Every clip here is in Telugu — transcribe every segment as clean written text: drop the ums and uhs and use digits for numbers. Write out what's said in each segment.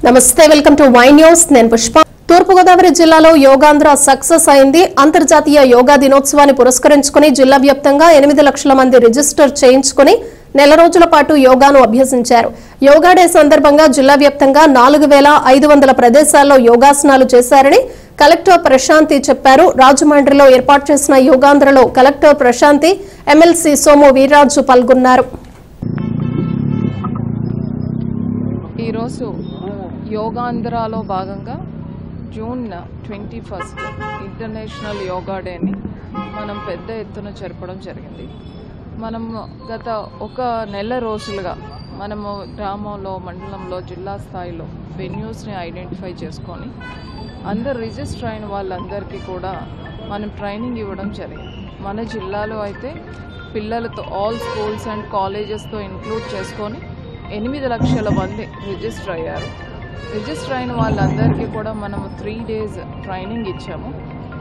నమస్తే, వెల్కమ్ టు వై న్యూస్. నేను పుష్ప. తూర్పుగోదావరి జిల్లాలో యోగాంధ్ర సక్సెస్ అయింది. అంతర్జాతీయ యోగా దినోత్సవాన్ని పురస్కరించుకుని జిల్లా వ్యాప్తంగా 8 లక్షల మంది రిజిస్టర్ చేయించుకుని నెల రోజుల పాటు యోగాను అభ్యసించారు. యోగా డే సందర్భంగా జిల్లా వ్యాప్తంగా 4500 ప్రదేశాల్లో యోగాసనాలు చేశారని కలెక్టర్ ప్రశాంతి చెప్పారు. రాజమండ్రిలో ఏర్పాటు చేసిన యోగాంధ్రలో కలెక్టర్ ప్రశాంతి, ఎమ్మెల్సీ సోము వీర్రాజు పాల్గొన్నారు. ఈరోజు యోగాంధ్రాలో భాగంగా జూన్ 21 ఇంటర్నేషనల్ యోగా డేని మనం పెద్ద ఎత్తున జరపడం జరిగింది. మనం గత ఒక నెల రోజులుగా మనము గ్రామంలో, మండలంలో, జిల్లా స్థాయిలో వెన్యూస్ని ఐడెంటిఫై చేసుకొని అందరు రిజిస్టర్ అయిన వాళ్ళందరికీ కూడా మనం ట్రైనింగ్ ఇవ్వడం జరిగింది. మన జిల్లాలో అయితే పిల్లలతో ఆల్ స్కూల్స్ అండ్ కాలేజెస్తో ఇంక్లూడ్ చేసుకొని 8 లక్షల మంది రిజిస్టర్ అయ్యారు. రిజిస్టర్ అయిన వాళ్ళందరికీ కూడా మనము 3 days ట్రైనింగ్ ఇచ్చాము.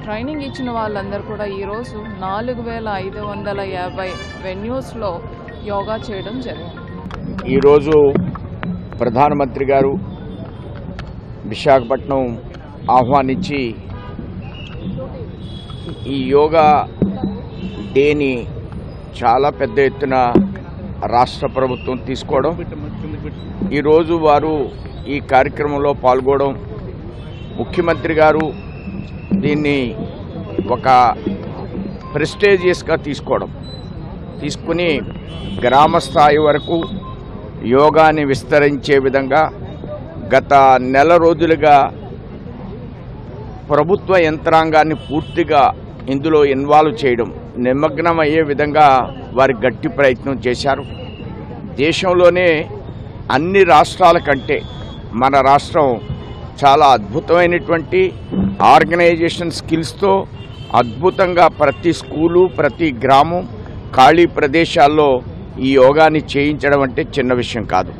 ట్రైనింగ్ ఇచ్చిన వాళ్ళందరూ కూడా ఈరోజు 4550 వెన్యూస్లో యోగా చేయడం జరిగింది. ఈరోజు ప్రధానమంత్రి గారు విశాఖపట్నం ఆహ్వానించి ఈ యోగా డేని చాలా పెద్ద ఎత్తున రాష్ట్ర ప్రభుత్వం తీసుకోవడం, ఈరోజు వారు ఈ కార్యక్రమంలో పాల్గొనడం, ముఖ్యమంత్రి గారు దీన్ని ఒక ప్రెస్టీజియస్గా తీసుకుని గ్రామ స్థాయి వరకు యోగాని విస్తరించే విధంగా గత నెల రోజులుగా ప్రభుత్వ యంత్రాంగాన్ని పూర్తిగా ఇందులో ఇన్వాల్వ్ చేయడం, నిమగ్నం అయ్యే విధంగా వారి గట్టి ప్రయత్నం చేశారు. దేశంలోనే అన్ని రాష్ట్రాల కంటే మన రాష్ట్రం చాలా అద్భుతమైనటువంటి ఆర్గనైజేషన్ స్కిల్స్తో అద్భుతంగా ప్రతి స్కూలు, ప్రతి గ్రామం, ఖాళీ ప్రదేశాల్లో ఈ యోగాని చేయించడం అంటే చిన్న విషయం కాదు.